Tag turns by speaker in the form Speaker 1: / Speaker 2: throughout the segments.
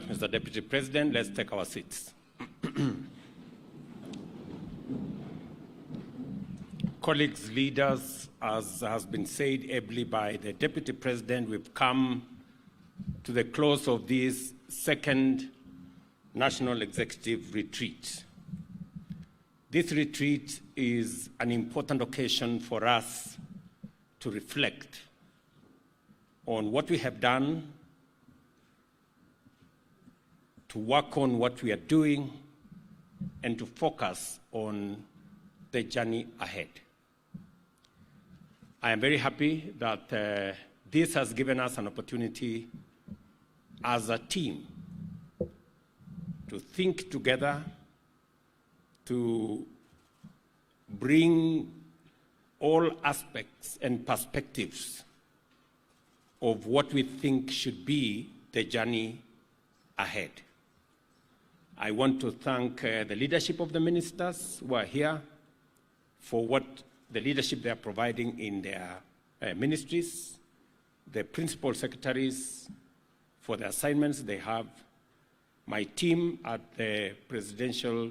Speaker 1: Mr. Deputy President, let's take our seats. Colleagues, leaders, as has been said ably by the Deputy President, we've come to the close of this second National Executive Retreat. This retreat is an important occasion for us to reflect on what we have done, to work on what we are doing, and to focus on the journey ahead. I am very happy that this has given us an opportunity as a team to think together, to bring all aspects and perspectives of what we think should be the journey ahead. I want to thank the leadership of the ministers who are here for what the leadership they are providing in their ministries, the principal secretaries for the assignments they have, my team at the presidential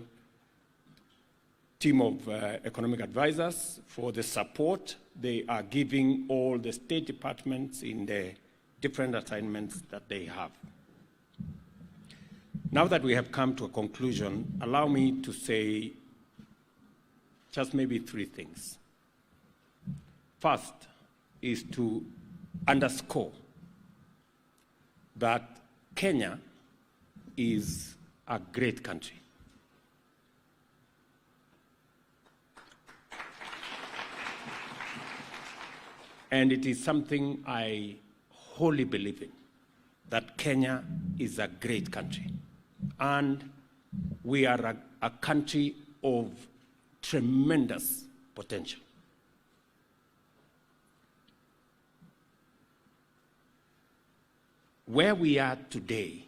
Speaker 1: team of economic advisors for the support they are giving all the state departments in the different assignments that they have. Now that we have come to a conclusion, allow me to say just maybe three things. First is to underscore that Kenya is a great country. And it is something I wholly believe in, that Kenya is a great country. And we are a country of tremendous potential. Where we are today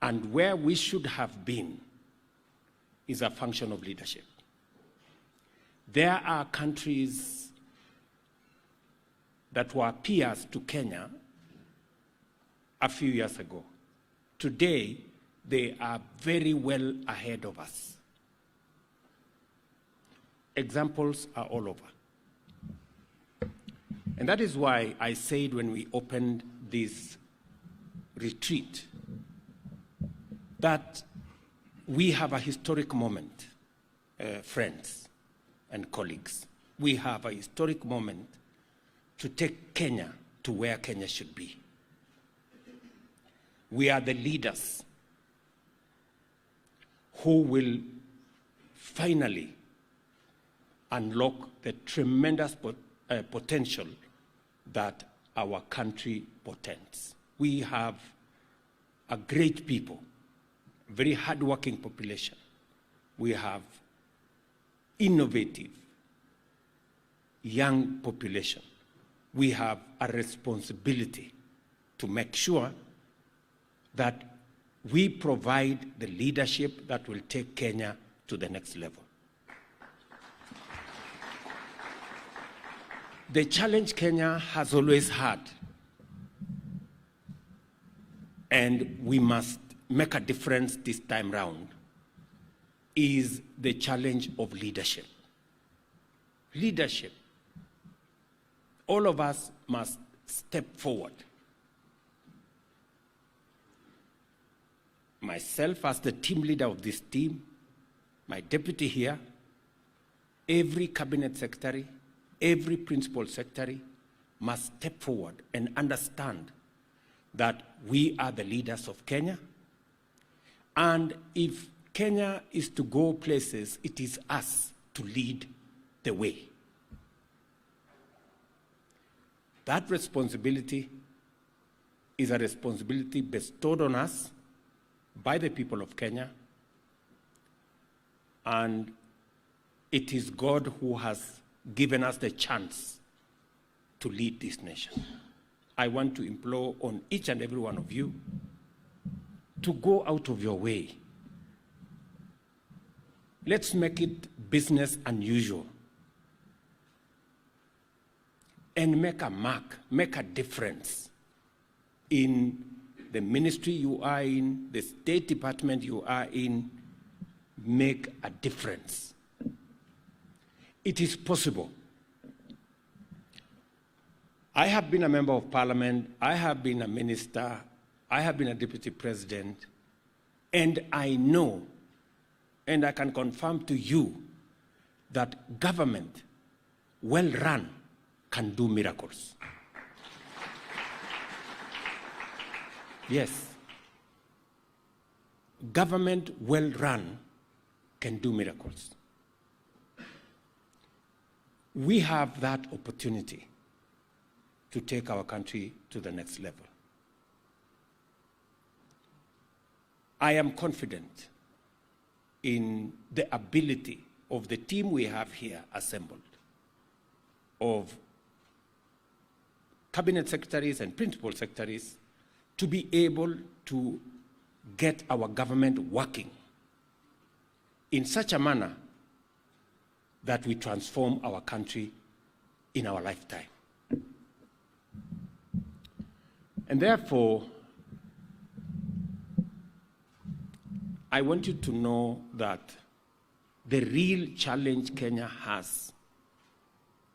Speaker 1: and where we should have been is a function of leadership. There are countries that were peers to Kenya a few years ago. Today, they are very well ahead of us. Examples are all over. And that is why I said when we opened this retreat that we have a historic moment, friends and colleagues. We have a historic moment to take Kenya to where Kenya should be. We are the leaders who will finally unlock the tremendous potential that our country portends. We have a great people, very hardworking population. We have innovative young population. We have a responsibility to make sure that we provide the leadership that will take Kenya to the next level. The challenge Kenya has always had, and we must make a difference this time round, is the challenge of leadership. Leadership. All of us must step forward. Myself as the team leader of this team, my deputy here, every cabinet secretary, every principal secretary must step forward and understand that we are the leaders of Kenya. And if Kenya is to go places, it is us to lead the way. That responsibility is a responsibility bestowed on us by the people of Kenya, and it is God who has given us the chance to lead this nation. I want to implore on each and every one of you to go out of your way. Let's make it business unusual and make a mark, make a difference in the ministry you are in, the State Department you are in, make a difference. It is possible. I have been a member of parliament, I have been a minister, I have been a deputy president, and I know, and I can confirm to you, that government, well run, can do miracles. Yes. Government, well run, can do miracles. We have that opportunity to take our country to the next level. I am confident in the ability of the team we have here assembled, of cabinet secretaries and principal secretaries, to be able to get our government working in such a manner that we transform our country in our lifetime. And therefore, I want you to know that the real challenge Kenya has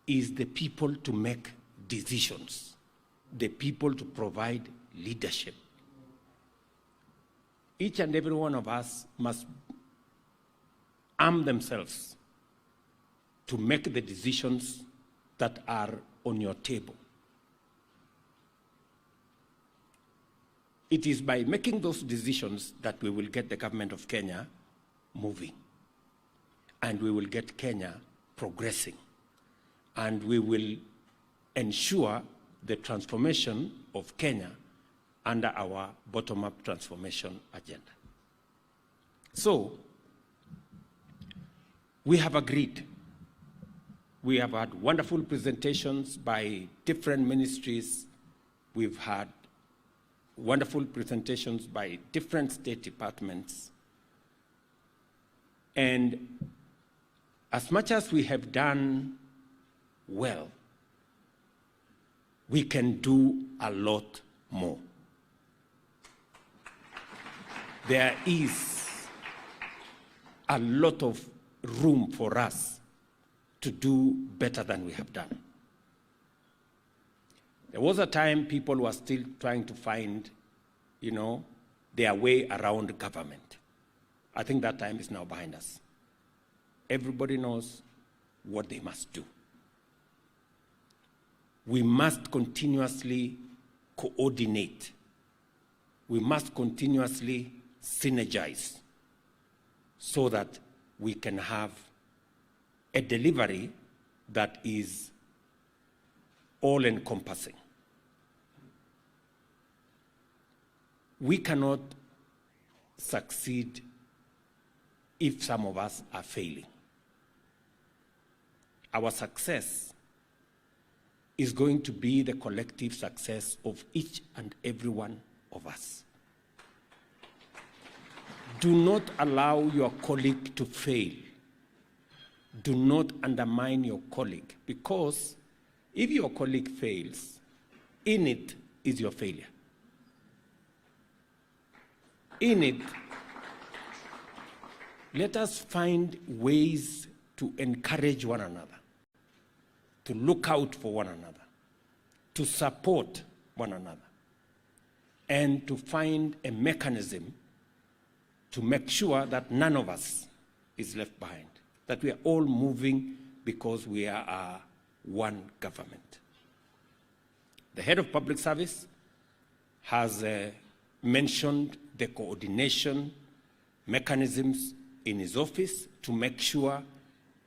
Speaker 1: is the people to make decisions, the people to provide leadership. Each and every one of us must arm themselves to make the decisions that are on your table. It is by making those decisions that we will get the government of Kenya moving, and we will get Kenya progressing, and we will ensure the transformation of Kenya under our bottom-up transformation agenda. So, we have agreed. We have had wonderful presentations by different ministries. We've had wonderful presentations by different state departments. And as much as we have done well, we can do a lot more. There is a lot of room for us to do better than we have done. There was a time people were still trying to find, their way around government. I think that time is now behind us. Everybody knows what they must do. We must continuously coordinate. We must continuously synergize so that we can have a delivery that is all-encompassing. We cannot succeed if some of us are failing. Our success is going to be the collective success of each and every one of us. Do not allow your colleague to fail. Do not undermine your colleague, because if your colleague fails, in it is your failure. In it, let us find ways to encourage one another, to look out for one another, to support one another, and to find a mechanism to make sure that none of us is left behind, that we are all moving because we are one government. The head of public service has mentioned the coordination mechanisms in his office to make sure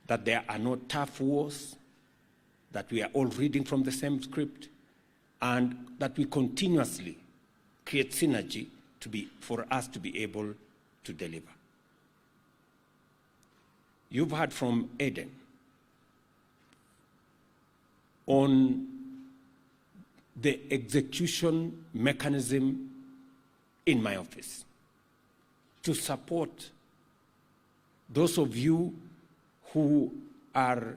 Speaker 1: that there are no tough wars, that we are all reading from the same script, and that we continuously create synergy for us to be able to deliver. You've heard from Eden on the execution mechanism in my office to support those of you who are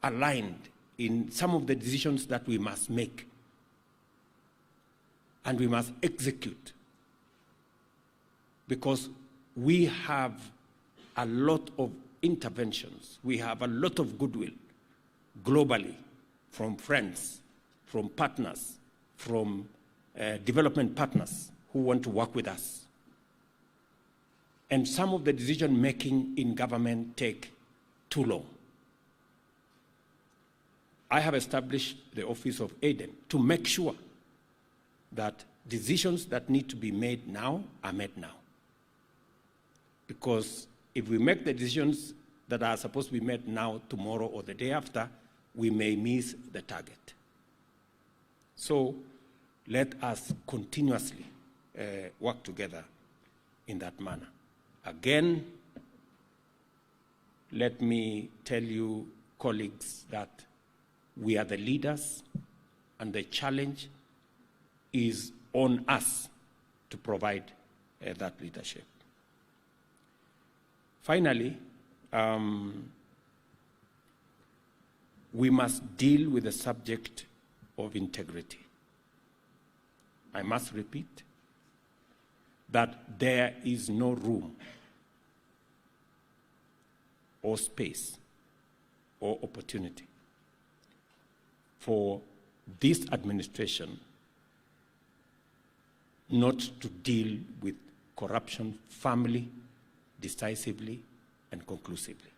Speaker 1: aligned in some of the decisions that we must make and we must execute, because we have a lot of interventions. We have a lot of goodwill globally from friends, from partners, from development partners who want to work with us. And some of the decision-making in government take too long. I have established the Office of Aiden to make sure that decisions that need to be made now are made now. Because if we make the decisions that are supposed to be made now, tomorrow, or the day after, we may miss the target. So let us continuously work together in that manner. Again, let me tell you, colleagues, that we are the leaders, and the challenge is on us to provide that leadership. Finally, we must deal with the subject of integrity. I must repeat that there is no room or space or opportunity for this administration not to deal with corruption firmly, decisively, and conclusively.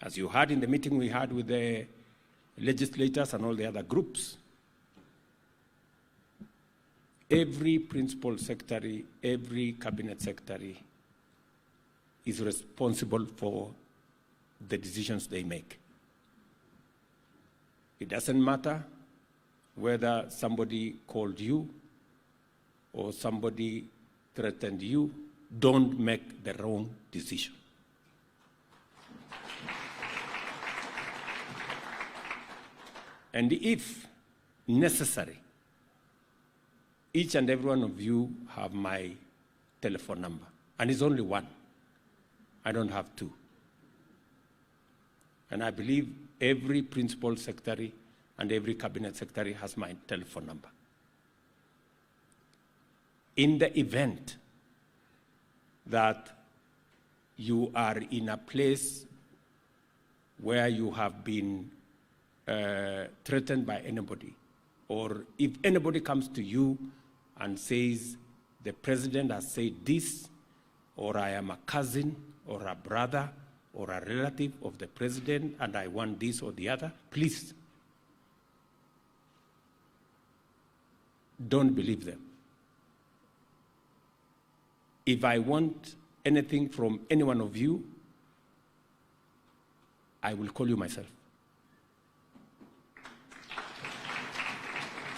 Speaker 1: As you heard in the meeting we had with the legislators and all the other groups, every principal secretary, every cabinet secretary is responsible for the decisions they make. It doesn't matter whether somebody called you or somebody threatened you. Don't make the wrong decision. And if necessary, each and every one of you have my telephone number, and it's only one. I don't have two. And I believe every principal secretary and every cabinet secretary has my telephone number. In the event that you are in a place where you have been threatened by anybody, or if anybody comes to you and says, the president has said this, or I am a cousin, or a brother, or a relative of the president, and I want this or the other, please don't believe them. If I want anything from any one of you, I will call you myself.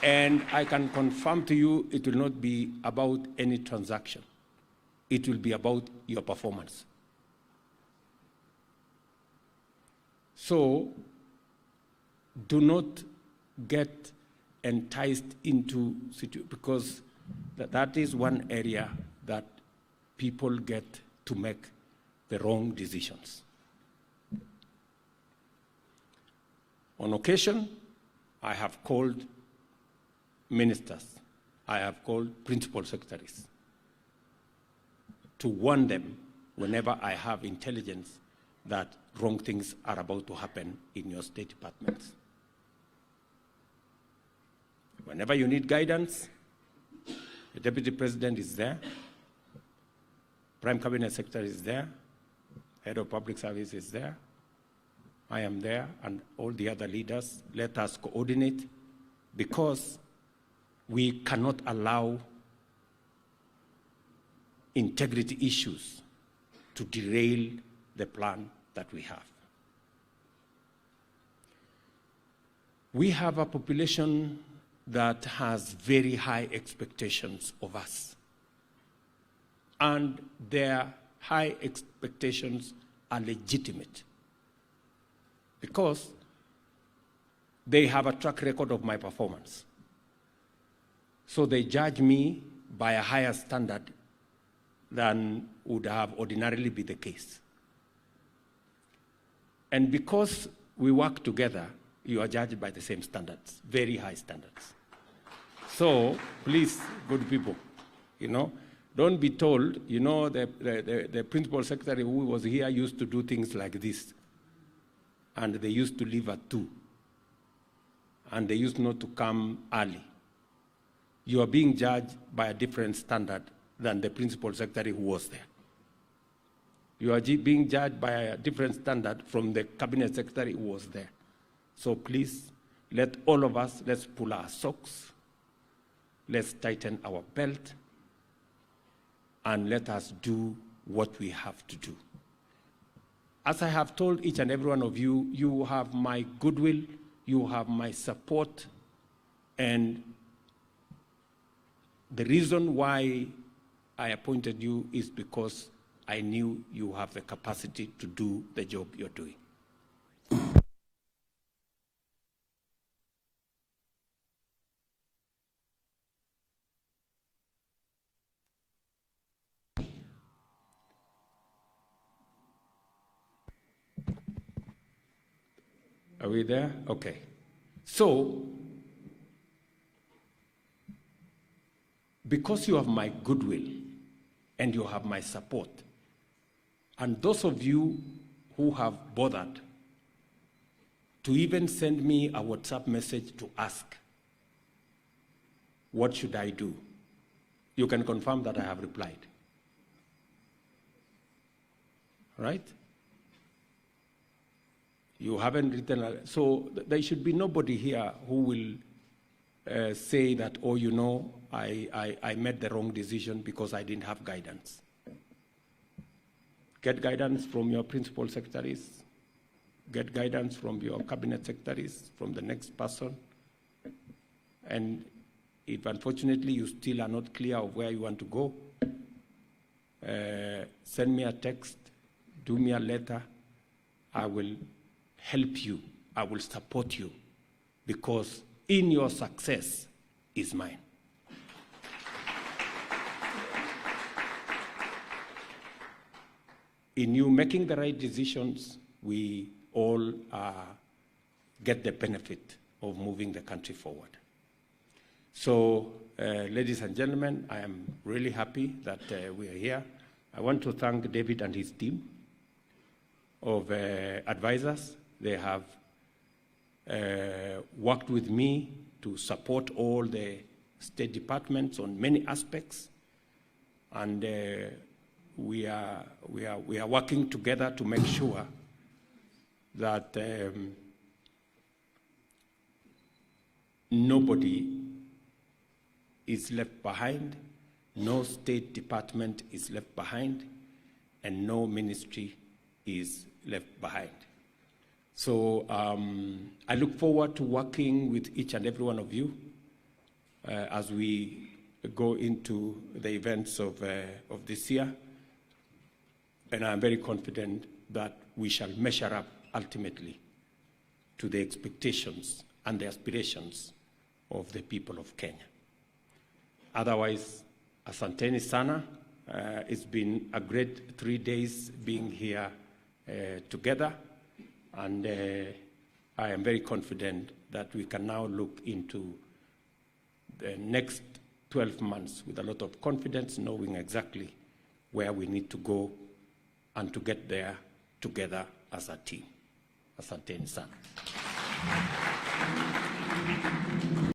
Speaker 1: And I can confirm to you it will not be about any transaction. It will be about your performance. So do not get enticed into situations, because that is one area that people get to make the wrong decisions. On occasion, I have called ministers, I have called principal secretaries to warn them whenever I have intelligence that wrong things are about to happen in your state departments. Whenever you need guidance, the Deputy President is there, Prime Cabinet Secretary is there, Head of Public Service is there, I am there, and all the other leaders. Let us coordinate, because we cannot allow integrity issues to derail the plan that we have. We have a population that has very high expectations of us, and their high expectations are legitimate because they have a track record of my performance. So they judge me by a higher standard than would have ordinarily been the case. And because we work together, you are judged by the same standards, very high standards. So please, good people, don't be told, the principal secretary who was here used to do things like this. And they used to leave at 2. And they used not to come early. You are being judged by a different standard than the principal secretary who was there. You are being judged by a different standard from the cabinet secretary who was there. So please, let all of us, let's pull our socks, let's tighten our belt, and let us do what we have to do. As I have told each and every one of you, you have my goodwill, you have my support, and the reason why I appointed you is because I knew you have the capacity to do the job you're doing. Are we there? Okay. So, because you have my goodwill and you have my support, and those of you who have bothered to even send me a WhatsApp message to ask, what should I do? You can confirm that I have replied. Right? You haven't written, so there should be nobody here who will say that, oh, I made the wrong decision because I didn't have guidance. Get guidance from your principal secretaries, get guidance from your cabinet secretaries, from the next person. And if unfortunately you still are not clear of where you want to go, send me a text, do me a letter. I will help you, I will support you, because in your success is mine. In you making the right decisions, we all get the benefit of moving the country forward. So, ladies and gentlemen, I am really happy that we are here. I want to thank David and his team of advisors. They have worked with me to support all the state departments on many aspects, and we are working together to make sure that nobody is left behind, no state department is left behind, and no ministry is left behind. So I look forward to working with each and every one of you as we go into the events of this year. And I'm very confident that we shall measure up ultimately to the expectations and the aspirations of the people of Kenya. Otherwise, asanteni sana. It's been a great 3 days being here together. And I am very confident that we can now look into the next 12 months with a lot of confidence, knowing exactly where we need to go and to get there together as a team. Asanteni sana.